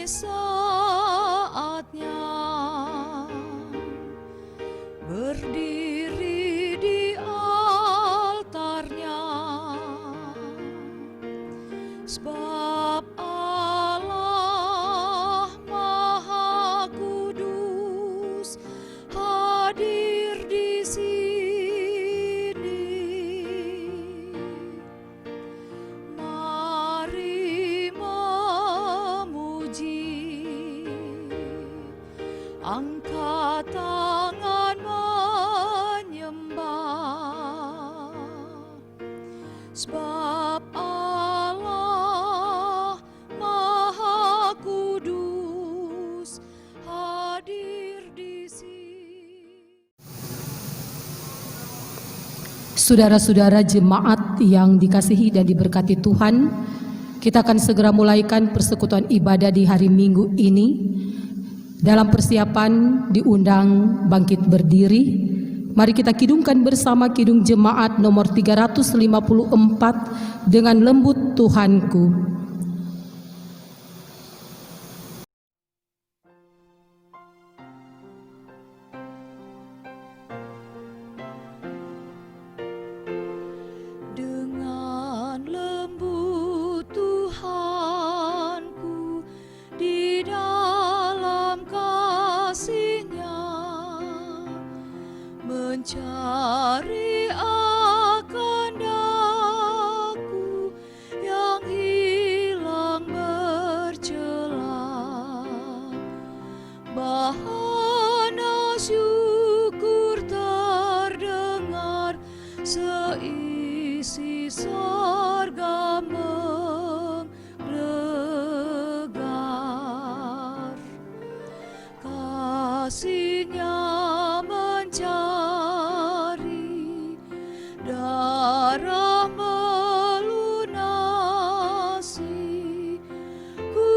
saatnya berdiri di altarnya, sebab Allah Maha Kudus hadir di sini. Mari memuji, angkat tangan menyembah, sebab Allah Maha Kudus hadir di sini. Saudara-saudara jemaat yang dikasihi dan diberkati Tuhan, kita akan segera mulaikan persekutuan ibadah di hari Minggu ini. Dalam persiapan diundang bangkit berdiri, mari kita kidungkan bersama kidung jemaat nomor 354 dengan lembut Tuhanku. Dengan lembut Tuhanku di dalam kasih-Nya, mencari akan daku yang hilang bercela. Bahana syukur terdengar seisi sorga menggelegar. Kasih-Nya mencari, darah melunasi, ku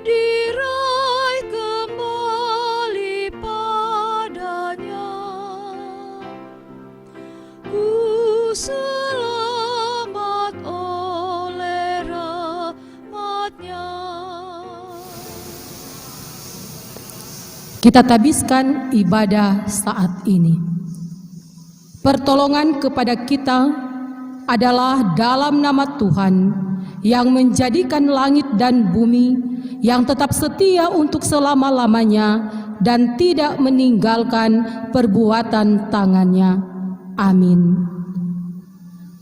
diraih kembali padanya, ku selamat oleh rahmat-Nya. Kita tabiskan ibadah saat ini. Pertolongan kepada kita adalah dalam nama Tuhan yang menjadikan langit dan bumi, yang tetap setia untuk selama-lamanya dan tidak meninggalkan perbuatan tangannya. Amin.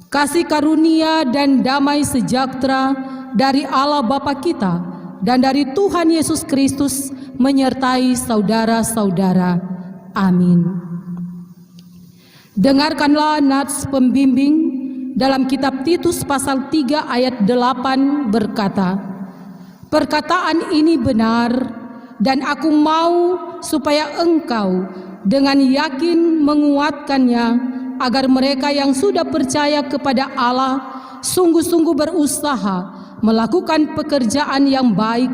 Kasih karunia dan damai sejahtera dari Allah Bapa kita dan dari Tuhan Yesus Kristus menyertai saudara-saudara. Amin. Dengarkanlah nats pembimbing dalam kitab Titus pasal 3 ayat 8 berkata, "Perkataan ini benar, dan aku mau supaya engkau dengan yakin menguatkannya, agar mereka yang sudah percaya kepada Allah sungguh-sungguh berusaha melakukan pekerjaan yang baik.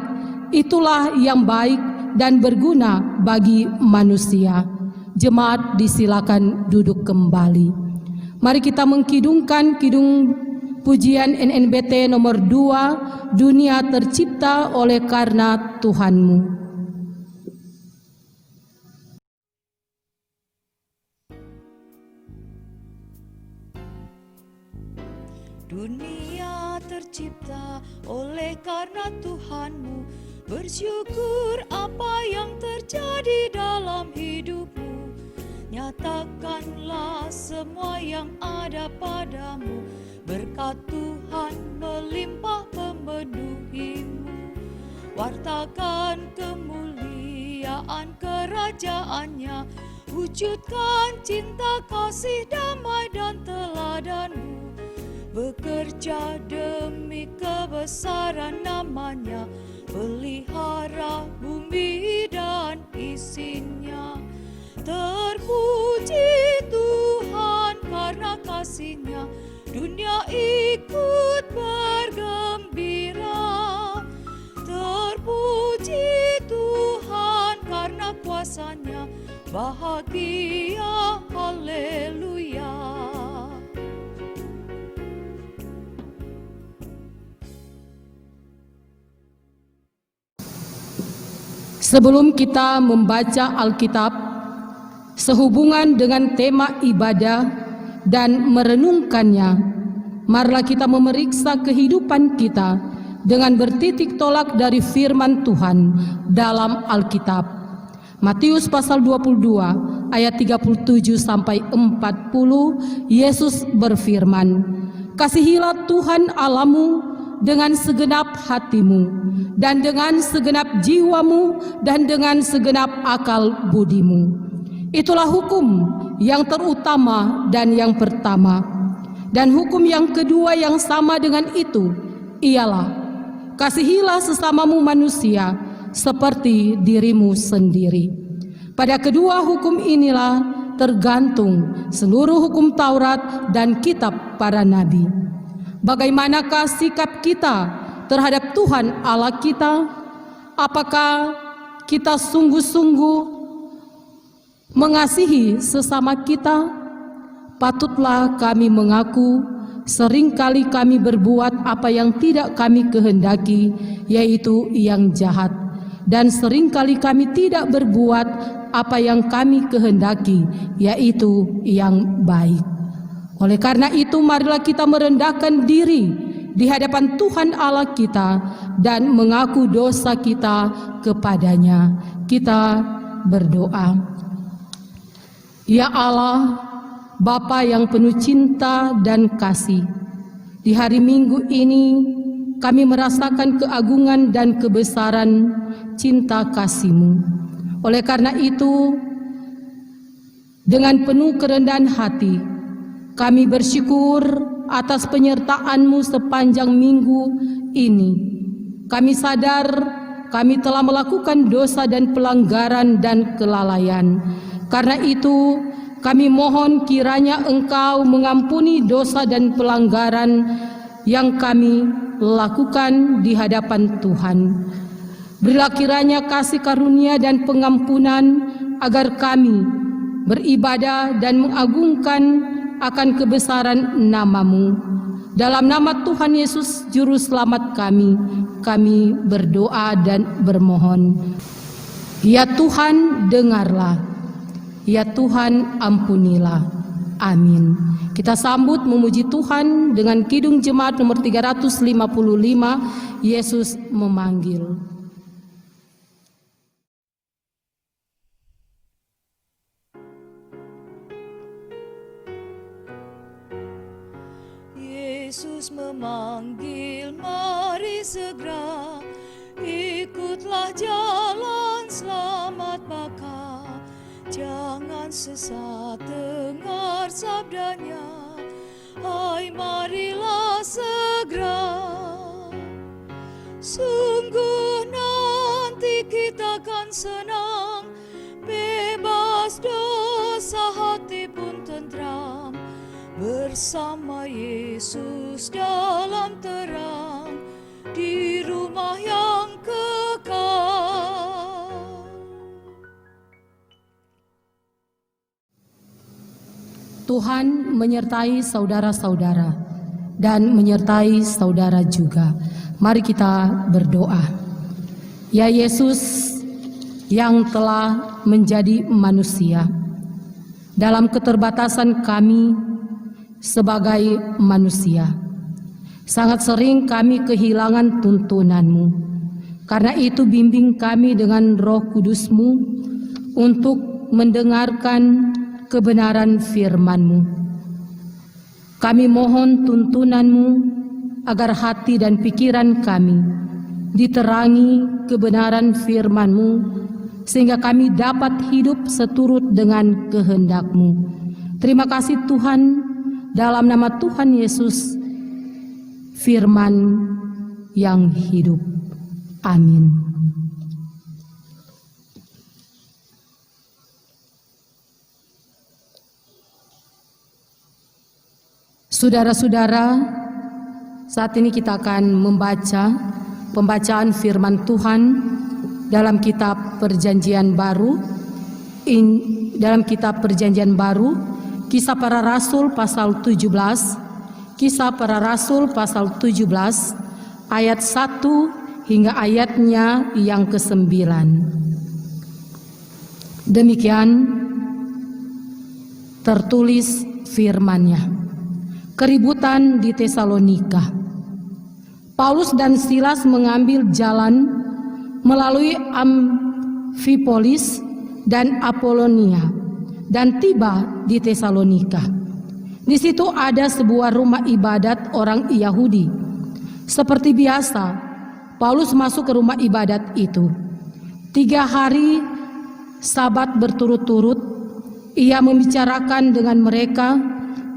Itulah yang baik dan berguna bagi manusia." Jemaat disilakan duduk kembali. Mari kita mengkidungkan kidung pujian NNBT nomor 2, Dunia Tercipta Oleh Karena Tuhanmu. Dunia tercipta oleh karena Tuhanmu, bersyukur apa yang terjadi dalam hidupmu. Nyatakanlah semua yang ada padamu, berkat Tuhan melimpah memenuhimu. Wartakan kemuliaan kerajaan-Nya, wujudkan cinta, kasih, damai dan teladan-Mu. Bekerja demi kebesaran nama-Nya, pelihara bumi dan isinya. Terpuji Tuhan karena kasih-Nya, dunia ikut bergembira. Terpuji Tuhan karena kuasa-Nya, bahagia, haleluya. Sebelum kita membaca Alkitab sehubungan dengan tema ibadah dan merenungkannya, marilah kita memeriksa kehidupan kita dengan bertitik tolak dari firman Tuhan dalam Alkitab. Matius pasal 22 ayat 37 sampai 40, Yesus berfirman, "Kasihilah Tuhan Allahmu dengan segenap hatimu, dan dengan segenap jiwamu, dan dengan segenap akal budimu." Itulah hukum yang terutama dan yang pertama. Dan hukum yang kedua yang sama dengan itu ialah, kasihilah sesamamu manusia seperti dirimu sendiri. Pada kedua hukum inilah tergantung seluruh hukum Taurat dan kitab para nabi. Bagaimanakah sikap kita terhadap Tuhan Allah kita? Apakah kita sungguh-sungguh mengasihi sesama kita? Patutlah kami mengaku seringkali kami berbuat apa yang tidak kami kehendaki, yaitu yang jahat, dan seringkali kami tidak berbuat apa yang kami kehendaki, yaitu yang baik. Oleh karena itu, marilah kita merendahkan diri di hadapan Tuhan Allah kita dan mengaku dosa kita kepadanya. Kita berdoa. Ya Allah, Bapa yang penuh cinta dan kasih, di hari Minggu ini kami merasakan keagungan dan kebesaran cinta kasih-Mu. Oleh karena itu, dengan penuh kerendahan hati, kami bersyukur atas penyertaan-Mu sepanjang minggu ini. Kami sadar kami telah melakukan dosa dan pelanggaran dan kelalaian. Karena itu, kami mohon kiranya Engkau mengampuni dosa dan pelanggaran yang kami lakukan di hadapan Tuhan. Berilah kiranya kasih karunia dan pengampunan agar kami beribadah dan mengagungkan akan kebesaran nama-Mu. Dalam nama Tuhan Yesus Juru Selamat kami berdoa dan bermohon. Ya Tuhan, dengarlah. Ya Tuhan, ampunilah. Amin. Kita sambut memuji Tuhan dengan Kidung Jemaat nomor 355, Yesus memanggil. Yesus memanggil, mari segera, ikutlah jalan selamat maka. Jangan sesat dengar sabdanya, hai marilah segera. Sungguh nanti kita akan senang, bebas dosa hati pun tentram, bersama Yesus dalam terang, di rumah yang kekal. Tuhan menyertai saudara-saudara dan menyertai saudara juga. Mari kita berdoa. Ya Yesus yang telah menjadi manusia, dalam keterbatasan kami sebagai manusia, sangat sering kami kehilangan tuntunan-Mu. Karena itu bimbing kami dengan Roh Kudus-Mu untuk mendengarkan kebenaran firman-Mu. Kami mohon tuntunan-Mu agar hati dan pikiran kami diterangi kebenaran firman-Mu, sehingga kami dapat hidup seturut dengan kehendak-Mu. Terima kasih Tuhan, dalam nama Tuhan Yesus, firman yang hidup. Amin. Saudara-saudara, saat ini kita akan membaca pembacaan firman Tuhan dalam kitab Perjanjian Baru, dalam kitab Perjanjian Baru, Kisah Para Rasul pasal 17, Kisah Para Rasul pasal 17, ayat 1 hingga ayatnya yang ke-9. Demikian tertulis firman-Nya. Keributan di Tesalonika. Paulus dan Silas mengambil jalan melalui Amfipolis dan Apolonia dan tiba di Tesalonika. Di situ ada sebuah rumah ibadat orang Yahudi. Seperti biasa, Paulus masuk ke rumah ibadat itu. 3 hari Sabat berturut-turut, ia membicarakan dengan mereka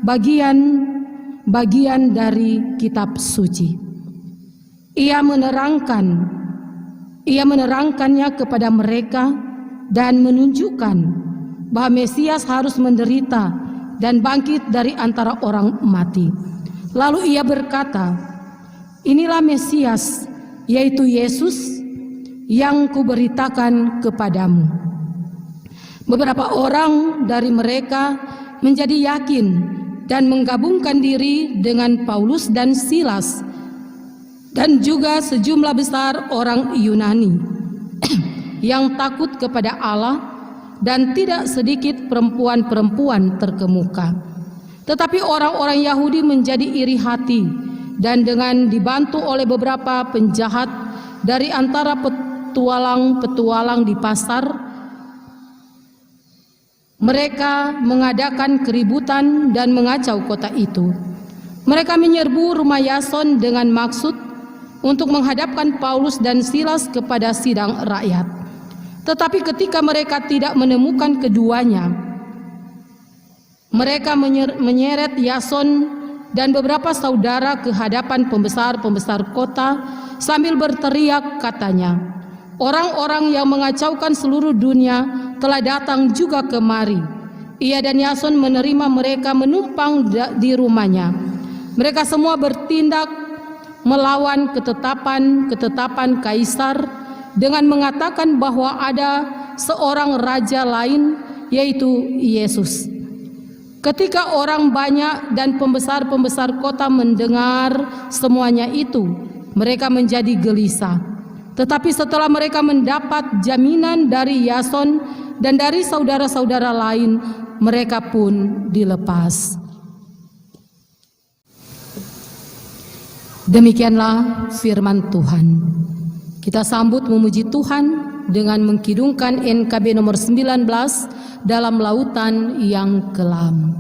bagian-bagian dari kitab suci. Ia menerangkannya kepada mereka dan menunjukkan bahwa Mesias harus menderita dan bangkit dari antara orang mati. Lalu ia berkata, "Inilah Mesias, yaitu Yesus yang kuberitakan kepadamu." Beberapa orang dari mereka menjadi yakin dan menggabungkan diri dengan Paulus dan Silas, dan juga sejumlah besar orang Yunani yang takut kepada Allah, dan tidak sedikit perempuan-perempuan terkemuka. Tetapi orang-orang Yahudi menjadi iri hati, dan dengan dibantu oleh beberapa penjahat dari antara petualang-petualang di pasar, mereka mengadakan keributan dan mengacau kota itu. Mereka menyerbu rumah Yason dengan maksud untuk menghadapkan Paulus dan Silas kepada sidang rakyat. Tetapi ketika mereka tidak menemukan keduanya, mereka menyeret Yason dan beberapa saudara ke hadapan pembesar-pembesar kota sambil berteriak, katanya, "Orang-orang yang mengacaukan seluruh dunia telah datang juga kemari." Ia dan Yason menerima mereka menumpang di rumahnya. Mereka semua bertindak melawan ketetapan Kaisar dengan mengatakan bahwa ada seorang raja lain, yaitu Yesus. Ketika orang banyak dan pembesar-pembesar kota mendengar semuanya itu, mereka menjadi gelisah. Tetapi setelah mereka mendapat jaminan dari Yason dan dari saudara-saudara lain, mereka pun dilepas. Demikianlah firman Tuhan. Kita sambut memuji Tuhan dengan mengkidungkan NKB nomor 19 dalam lautan yang kelam.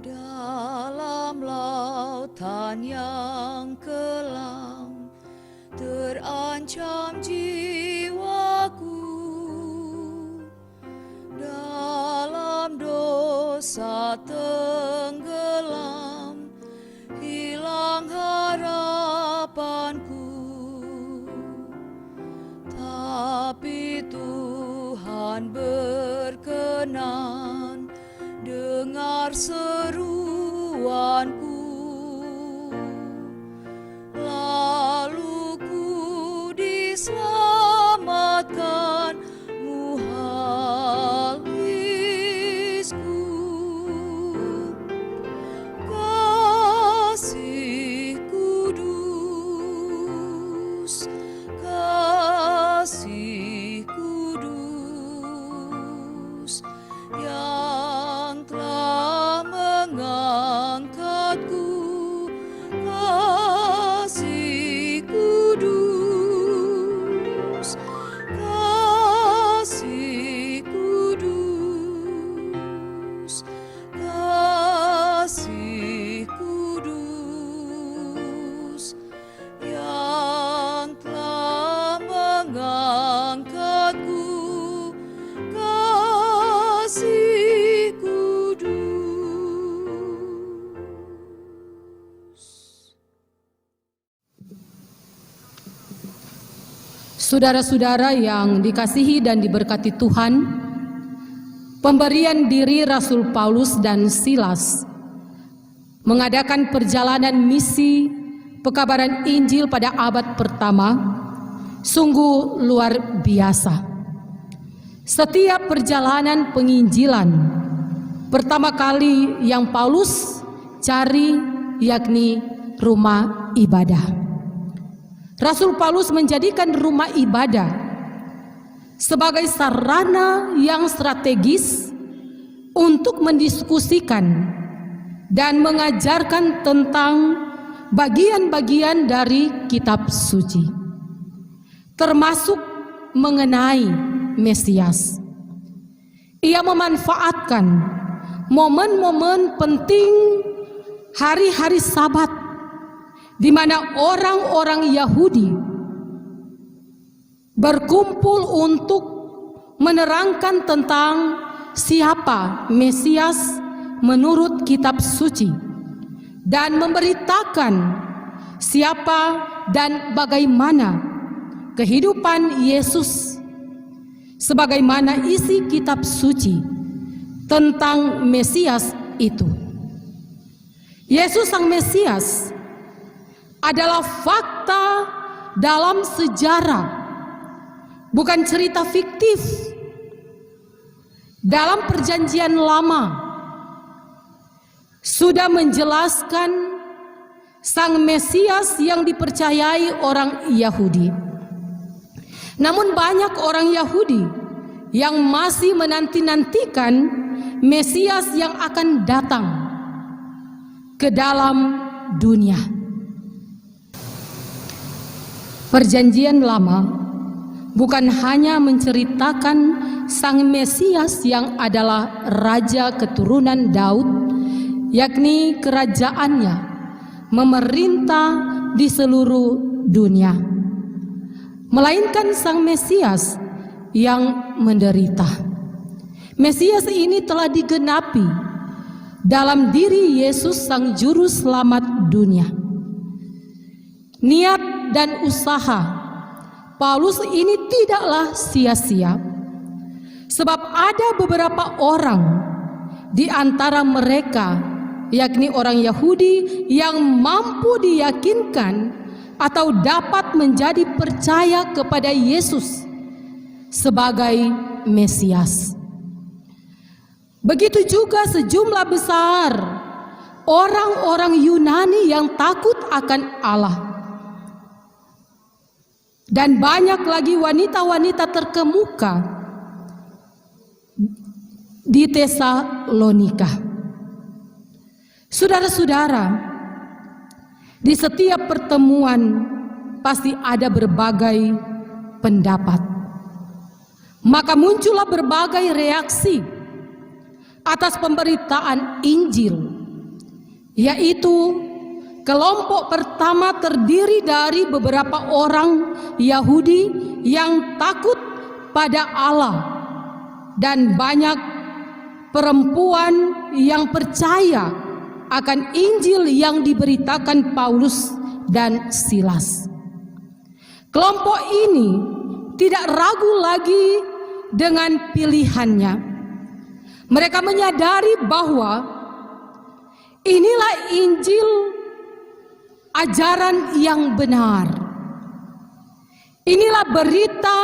Dalam lautan yang kelam terancam jiwaku, dalam dosa tenggelam, hilang harapanku. Tapi Tuhan berkenan dengar seruanku, lalu ku diselamatkan muhalisku. Kasih kudus, kasih kudus yang telah mengangkatku. Kasih kudus, kasih kudus, kasih kudus yang telah mengangkatku. Kasih kudus. Saudara-saudara yang dikasihi dan diberkati Tuhan, pemberian diri Rasul Paulus dan Silas mengadakan perjalanan misi pekabaran Injil pada abad pertama sungguh luar biasa. Setiap perjalanan penginjilan, pertama kali yang Paulus cari yakni rumah ibadah. Rasul Paulus menjadikan rumah ibadah sebagai sarana yang strategis untuk mendiskusikan dan mengajarkan tentang bagian-bagian dari kitab suci, termasuk mengenai Mesias. Ia memanfaatkan momen-momen penting hari-hari Sabat di mana orang-orang Yahudi berkumpul untuk menerangkan tentang siapa Mesias menurut kitab suci dan memberitakan siapa dan bagaimana kehidupan Yesus sebagaimana isi kitab suci tentang Mesias itu. Yesus sang Mesias adalah fakta dalam sejarah, bukan cerita fiktif. Dalam Perjanjian Lama sudah menjelaskan sang Mesias yang dipercayai orang Yahudi. Namun banyak orang Yahudi yang masih menanti-nantikan Mesias yang akan datang ke dalam dunia. Perjanjian Lama bukan hanya menceritakan sang Mesias yang adalah raja keturunan Daud, yakni kerajaannya memerintah di seluruh dunia, melainkan sang Mesias yang menderita. Mesias ini telah digenapi dalam diri Yesus sang juru selamat dunia. Niat dan usaha Paulus ini tidaklah sia-sia, sebab ada beberapa orang di antara mereka, yakni orang Yahudi, yang mampu diyakinkan atau dapat menjadi percaya kepada Yesus sebagai Mesias. Begitu juga sejumlah besar orang-orang Yunani yang takut akan Allah, dan banyak lagi wanita-wanita terkemuka di Tesalonika. Saudara-saudara, di setiap pertemuan pasti ada berbagai pendapat. Maka muncullah berbagai reaksi atas pemberitaan Injil, yaitu kelompok pertama terdiri dari beberapa orang Yahudi yang takut pada Allah dan banyak perempuan yang percaya akan Injil yang diberitakan Paulus dan Silas. Kelompok ini tidak ragu lagi dengan pilihannya. Mereka menyadari bahwa inilah Injil, ajaran yang benar. Inilah berita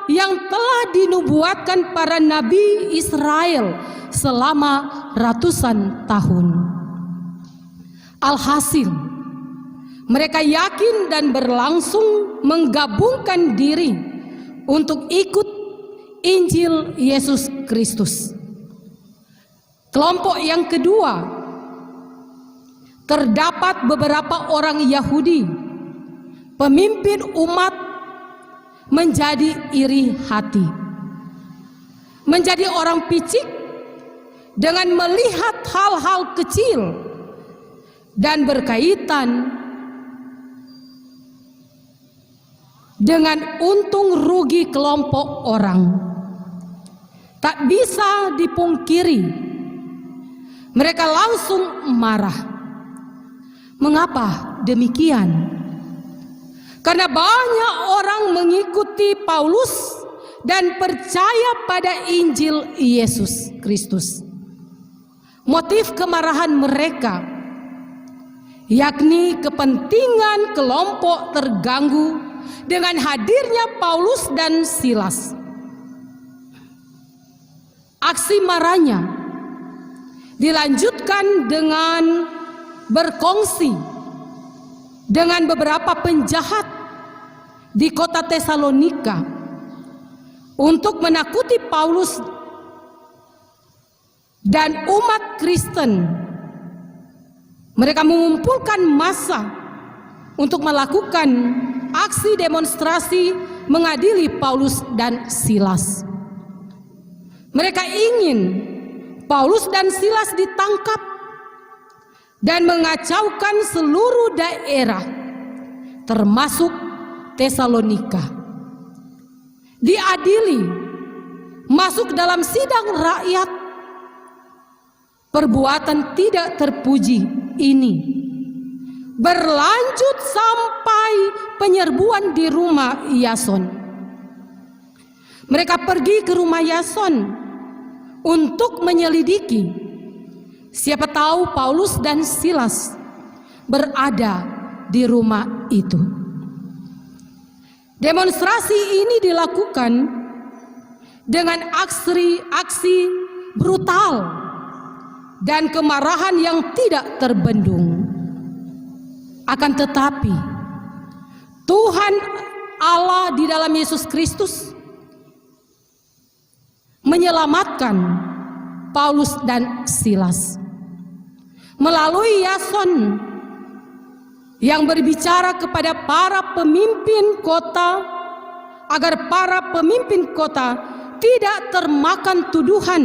yang telah dinubuatkan para nabi Israel selama ratusan tahun. Alhasil, mereka yakin dan berlangsung menggabungkan diri untuk ikut Injil Yesus Kristus. Kelompok yang kedua, terdapat beberapa orang Yahudi, pemimpin umat, menjadi iri hati, menjadi orang picik dengan melihat hal-hal kecil dan berkaitan dengan untung rugi kelompok orang. Tak bisa dipungkiri, mereka langsung marah. Mengapa demikian? Karena banyak orang mengikuti Paulus dan percaya pada Injil Yesus Kristus. Motif kemarahan mereka yakni kepentingan kelompok terganggu dengan hadirnya Paulus dan Silas. Aksi marahnya dilanjutkan dengan berkongsi dengan beberapa penjahat di kota Tesalonika untuk menakuti Paulus dan umat Kristen. Mereka mengumpulkan massa untuk melakukan aksi demonstrasi mengadili Paulus dan Silas. Mereka ingin Paulus dan Silas ditangkap dan mengacaukan seluruh daerah, termasuk Tesalonika. Diadili, masuk dalam sidang rakyat. Perbuatan tidak terpuji ini berlanjut sampai penyerbuan di rumah Yason. Mereka pergi ke rumah Yason untuk menyelidiki. Siapa tahu Paulus dan Silas berada di rumah itu. Demonstrasi ini dilakukan dengan aksi brutal dan kemarahan yang tidak terbendung. Akan tetapi Tuhan Allah di dalam Yesus Kristus menyelamatkan Paulus dan Silas melalui Yason yang berbicara kepada para pemimpin kota agar para pemimpin kota tidak termakan tuduhan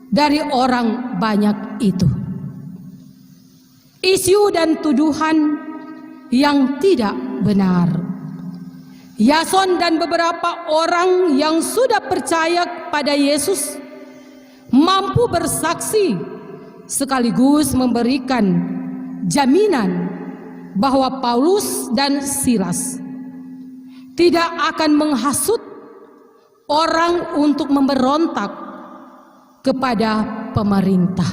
dari orang banyak itu. Isu dan tuduhan yang tidak benar. Yason dan beberapa orang yang sudah percaya pada Yesus mampu bersaksi sekaligus memberikan jaminan bahwa Paulus dan Silas tidak akan menghasut orang untuk memberontak kepada pemerintah.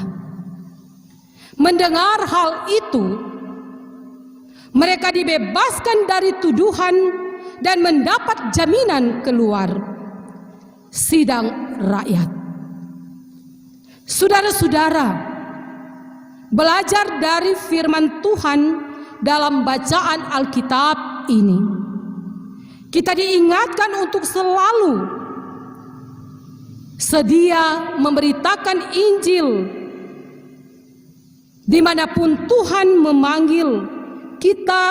Mendengar hal itu, mereka dibebaskan dari tuduhan dan mendapat jaminan keluar sidang rakyat. Saudara-saudara, belajar dari firman Tuhan dalam bacaan Alkitab ini, kita diingatkan untuk selalu sedia memberitakan Injil dimanapun Tuhan memanggil kita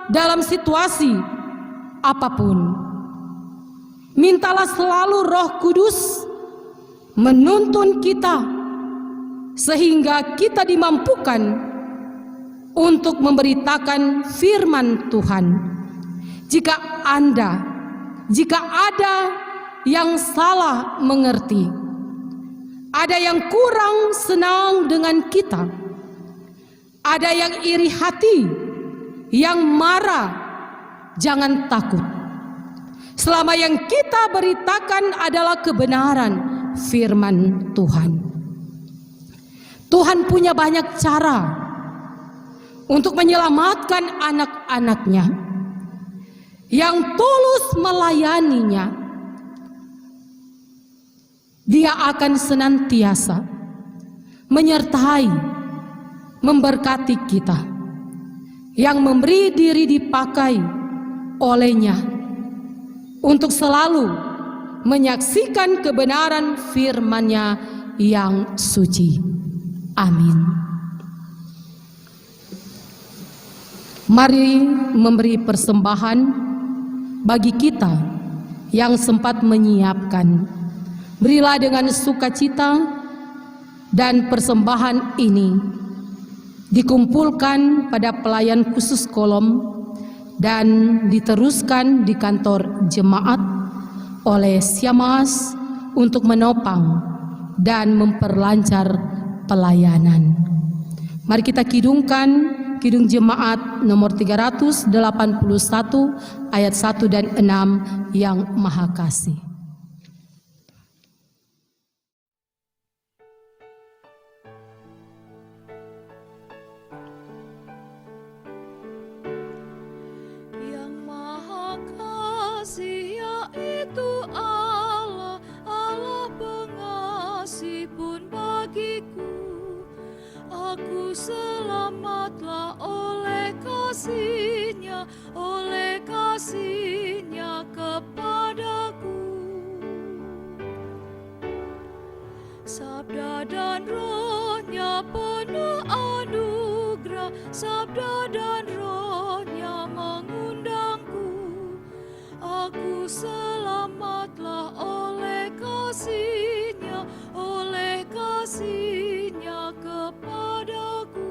dalam situasi apapun. Mintalah selalu Roh Kudus menuntun kita sehingga kita dimampukan untuk memberitakan firman Tuhan. Jika ada yang salah mengerti, ada yang kurang senang dengan kita, ada yang iri hati, yang marah, jangan takut. Selama yang kita beritakan adalah kebenaran firman Tuhan. Tuhan punya banyak cara untuk menyelamatkan anak-anaknya yang tulus melayaninya. Dia akan senantiasa menyertai, memberkati kita yang memberi diri dipakai olehnya untuk selalu menyaksikan kebenaran firman-Nya yang suci. Amin. Mari memberi persembahan bagi kita yang sempat menyiapkan. Berilah dengan sukacita, dan persembahan ini dikumpulkan pada pelayan khusus Kolom dan diteruskan di kantor jemaat oleh Siamas untuk menopang dan memperlancar pelayanan. Mari kita kidungkan Kidung Jemaat nomor 381 ayat 1 dan 6 yang Maha Kasih. Yang Maha Kasih yaitu Allah, Allah pengasih pun bagiku. Aku selamatlah oleh kasih-Nya kepadaku. Sabda dan Roh-Nya penuh anugerah, sabda dan Roh-Nya mengundangku. Aku selamatlah oleh kasih-Nya kepadaku.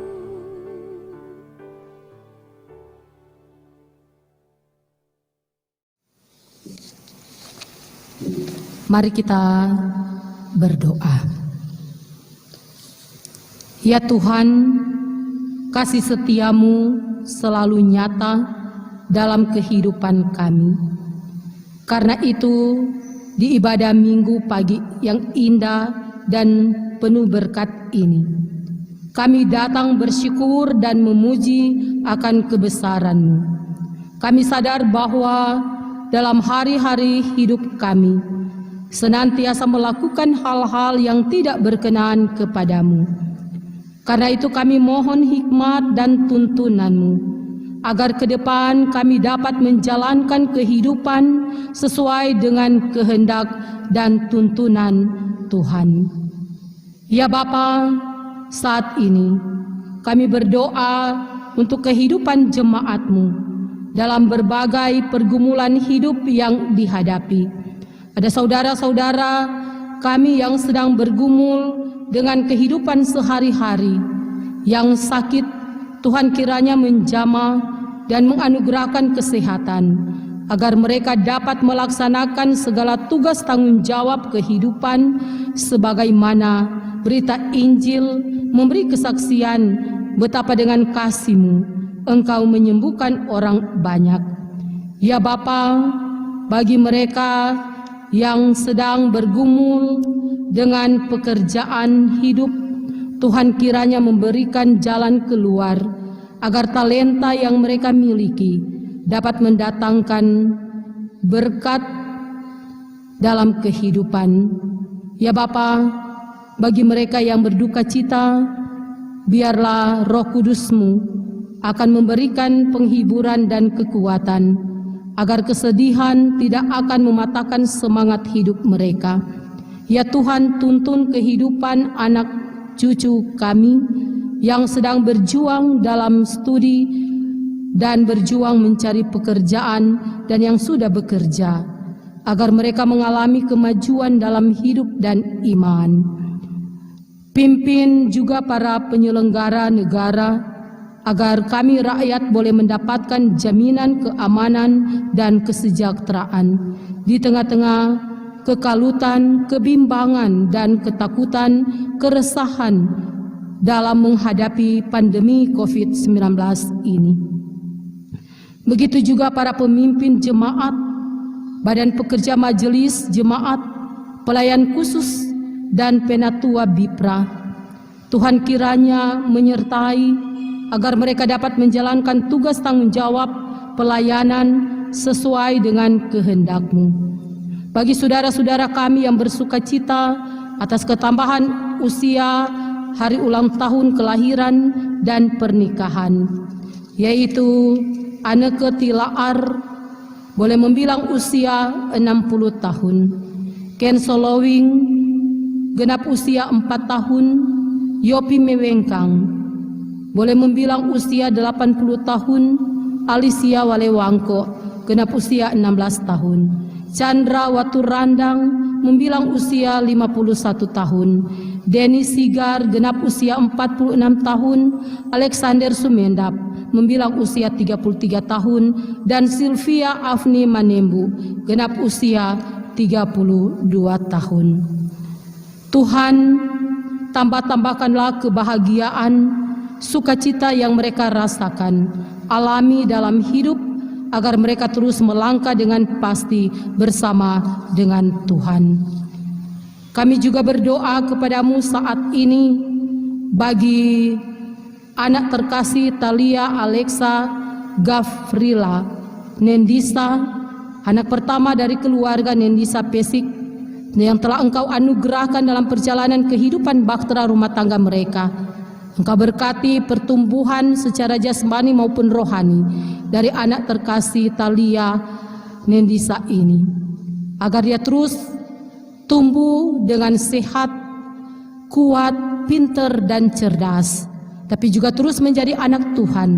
Mari kita berdoa. Ya Tuhan, kasih setiamu selalu nyata dalam kehidupan kami. Karena itu, di ibadah minggu pagi yang indah dan penuh berkat ini, kami datang bersyukur dan memuji akan kebesaran-Mu. Kami sadar bahwa dalam hari-hari hidup kami, senantiasa melakukan hal-hal yang tidak berkenan kepadamu. Karena itu kami mohon hikmat dan tuntunan-Mu, agar ke depan kami dapat menjalankan kehidupan sesuai dengan kehendak dan tuntunan Tuhan. Ya Bapa, saat ini kami berdoa untuk kehidupan jemaat-Mu dalam berbagai pergumulan hidup yang dihadapi. Ada saudara-saudara kami yang sedang bergumul dengan kehidupan sehari-hari, yang sakit. Tuhan kiranya menjamah dan menganugerahkan kesehatan, agar mereka dapat melaksanakan segala tugas tanggung jawab kehidupan, sebagaimana berita Injil memberi kesaksian betapa dengan kasih-Mu Engkau menyembuhkan orang banyak. Ya Bapa, bagi mereka yang sedang bergumul dengan pekerjaan hidup, Tuhan kiranya memberikan jalan keluar, agar talenta yang mereka miliki dapat mendatangkan berkat dalam kehidupan. Ya Bapa, bagi mereka yang berduka cita, biarlah Roh Kudus-Mu akan memberikan penghiburan dan kekuatan, agar kesedihan tidak akan mematahkan semangat hidup mereka. Ya Tuhan, tuntun kehidupan anak cucu kami yang sedang berjuang dalam studi dan berjuang mencari pekerjaan dan yang sudah bekerja, agar mereka mengalami kemajuan dalam hidup dan iman. Pimpin juga para penyelenggara negara, agar kami rakyat boleh mendapatkan jaminan keamanan dan kesejahteraan di tengah-tengah kekalutan, kebimbangan, dan ketakutan, keresahan dalam menghadapi pandemi COVID-19 ini. Begitu juga para pemimpin jemaat, badan pekerja majelis jemaat, pelayan khusus, dan penatua BIPRA. Tuhan kiranya menyertai agar mereka dapat menjalankan tugas tanggung jawab pelayanan sesuai dengan kehendak-Mu. Bagi saudara-saudara kami yang bersuka cita atas ketambahan usia, hari ulang tahun kelahiran dan pernikahan, yaitu Anneke Tilaar boleh membilang usia 60 tahun, Ken Solowing genap usia 4 tahun, Yopi Mewengkang boleh membilang usia 80 tahun, Alicia Walewangko genap usia 16 tahun, Chandra Waturandang membilang usia 51 tahun, Denny Sigar genap usia 46 tahun, Alexander Sumendap membilang usia 33 tahun, dan Sylvia Afni Manembu genap usia 32 tahun. Tuhan, tambah-tambahkanlah kebahagiaan, sukacita yang mereka rasakan, alami dalam hidup, agar mereka terus melangkah dengan pasti bersama dengan Tuhan. Kami juga berdoa kepadamu saat ini bagi anak terkasih Thalia Alexa Gafrila Nendisa, anak pertama dari keluarga Nendisa Pesik, yang telah Engkau anugerahkan dalam perjalanan kehidupan bahtera rumah tangga mereka. Engkau berkati pertumbuhan secara jasmani maupun rohani dari anak terkasih Thalia Nendisa ini, agar dia terus tumbuh dengan sehat, kuat, pintar dan cerdas, tapi juga terus menjadi anak Tuhan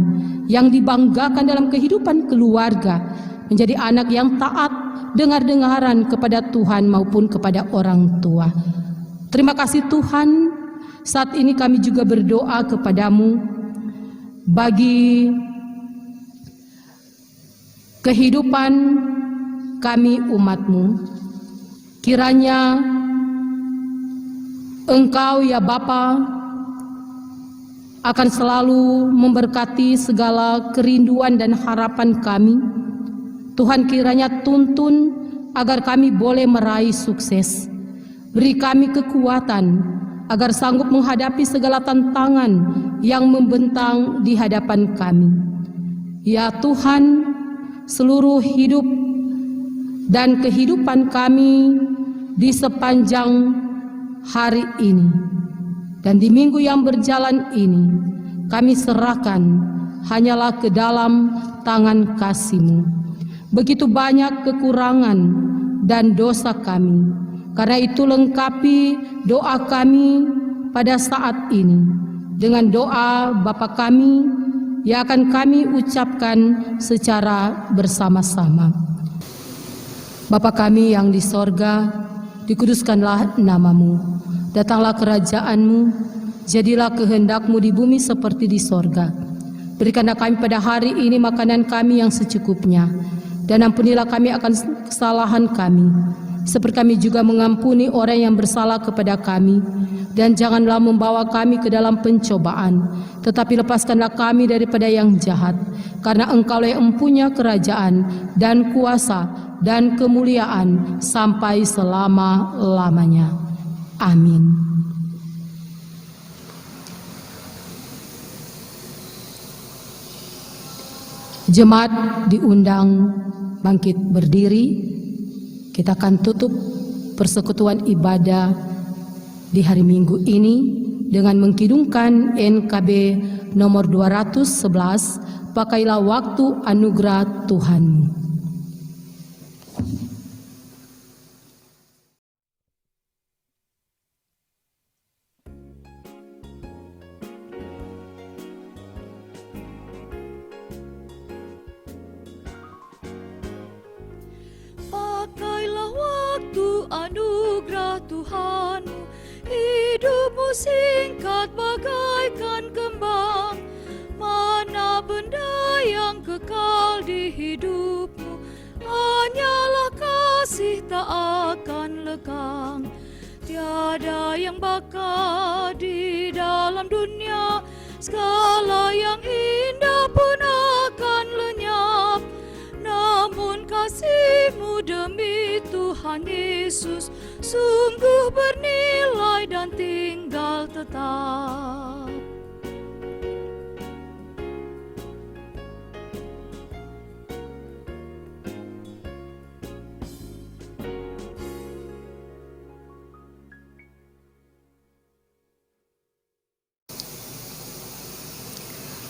yang dibanggakan dalam kehidupan keluarga, menjadi anak yang taat, dengar-dengaran kepada Tuhan maupun kepada orang tua. Terima kasih Tuhan. Saat ini kami juga berdoa kepadamu bagi kehidupan kami umatmu. Kiranya Engkau ya Bapa akan selalu memberkati segala kerinduan dan harapan kami. Tuhan kiranya tuntun agar kami boleh meraih sukses. Beri kami kekuatan agar sanggup menghadapi segala tantangan yang membentang di hadapan kami. Ya Tuhan, seluruh hidup dan kehidupan kami di sepanjang hari ini dan di minggu yang berjalan ini, kami serahkan hanyalah ke dalam tangan kasih-Mu. Begitu banyak kekurangan dan dosa kami. Karena itu lengkapi doa kami pada saat ini dengan doa Bapa kami yang akan kami ucapkan secara bersama-sama. Bapa kami yang di sorga, dikuduskanlah nama-Mu, datanglah kerajaan-Mu, jadilah kehendak-Mu di bumi seperti di sorga. Berikanlah kami pada hari ini makanan kami yang secukupnya, dan ampunilah kami akan kesalahan kami, seperti kami juga mengampuni orang yang bersalah kepada kami. Dan janganlah membawa kami ke dalam pencobaan, tetapi lepaskanlah kami daripada yang jahat. Karena Engkau-lah yang mempunyai kerajaan dan kuasa dan kemuliaan sampai selama-lamanya. Amin. Jemaat diundang bangkit berdiri. Kita akan tutup persekutuan ibadah di hari Minggu ini dengan mengkidungkan NKB nomor 211, pakailah waktu anugerah Tuhanmu. Pakailah waktu anugerah Tuhanmu, hidupmu singkat bagaikan kembang. Mana benda yang kekal di hidupmu, hanyalah kasih tak akan lekang. Tiada yang bakal di dalam dunia, segala yang indah pun akan lenyap. Namun kasih-Mu demi Tuhan Yesus sungguh bernilai dan tinggal tetap.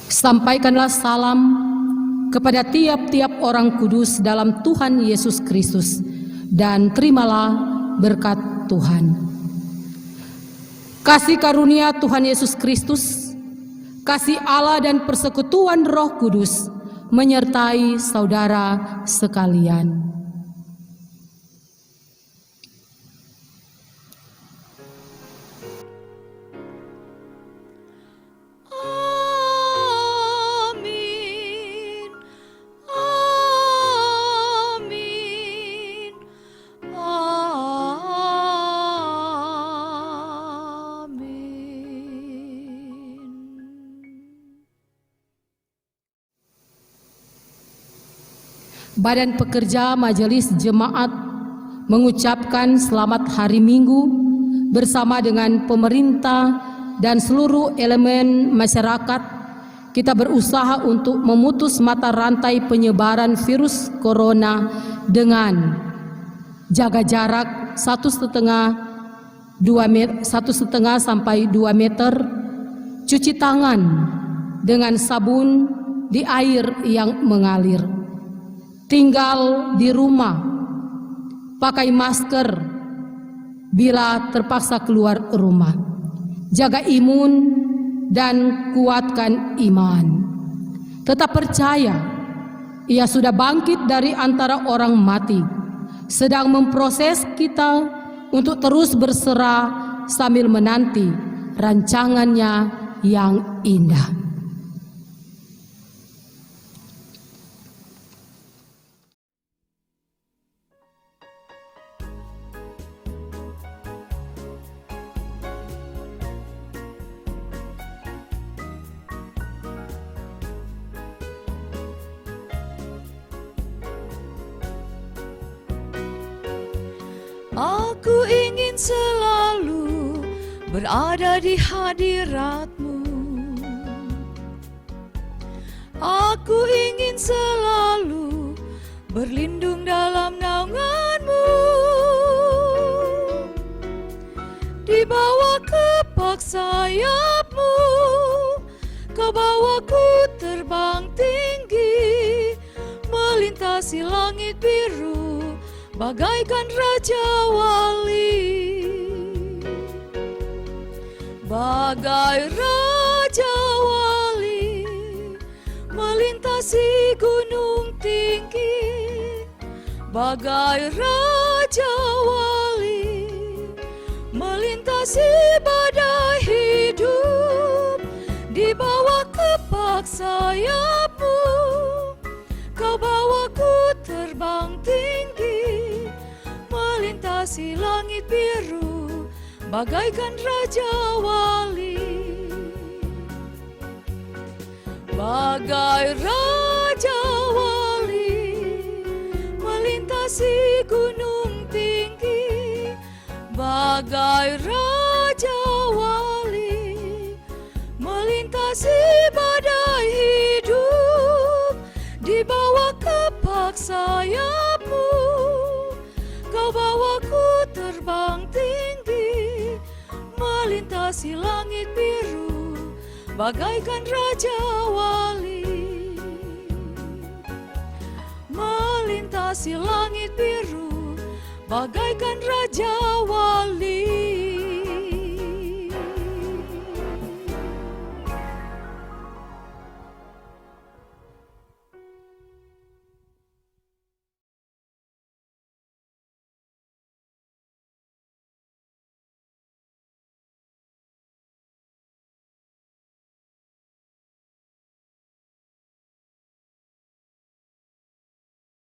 Sampaikanlah salam kepada tiap-tiap orang kudus dalam Tuhan Yesus Kristus, dan terimalah berkat Tuhan. Kasih karunia Tuhan Yesus Kristus, kasih Allah dan persekutuan Roh Kudus menyertai saudara sekalian. Badan Pekerja Majelis Jemaat mengucapkan selamat hari Minggu bersama dengan pemerintah dan seluruh elemen masyarakat. Kita berusaha untuk memutus mata rantai penyebaran virus corona dengan jaga jarak 1,5 sampai 2 meter, cuci tangan dengan sabun di air yang mengalir. Tinggal di rumah, pakai masker bila terpaksa keluar rumah. Jaga imun dan kuatkan iman. Tetap percaya, Ia sudah bangkit dari antara orang mati, sedang memproses kita untuk terus berserah sambil menanti rancangannya yang indah. Aku ingin selalu berada di hadirat-Mu. Aku ingin selalu berlindung dalam naungan-Mu. Di bawah kepak sayap-Mu, Kau bawaku terbang tinggi, melintasi langit biru, bagaikan Raja Wali. Bagai Raja Wali, melintasi gunung tinggi. Bagai Raja Wali, melintasi badai hidup. Di bawah kepak sayap-Mu, Kau bawaku terbang tinggi, melintasi langit biru, bagaikan Raja Wali. Bagai Raja Wali, melintasi gunung tinggi. Bagai Raja Wali, melintasi badai hidup. Di bawah kepak sayap-Mu, Kau bawaku terbang tinggi, melintasi langit biru, bagaikan Raja Wali. Melintasi langit biru, bagaikan Raja Wali.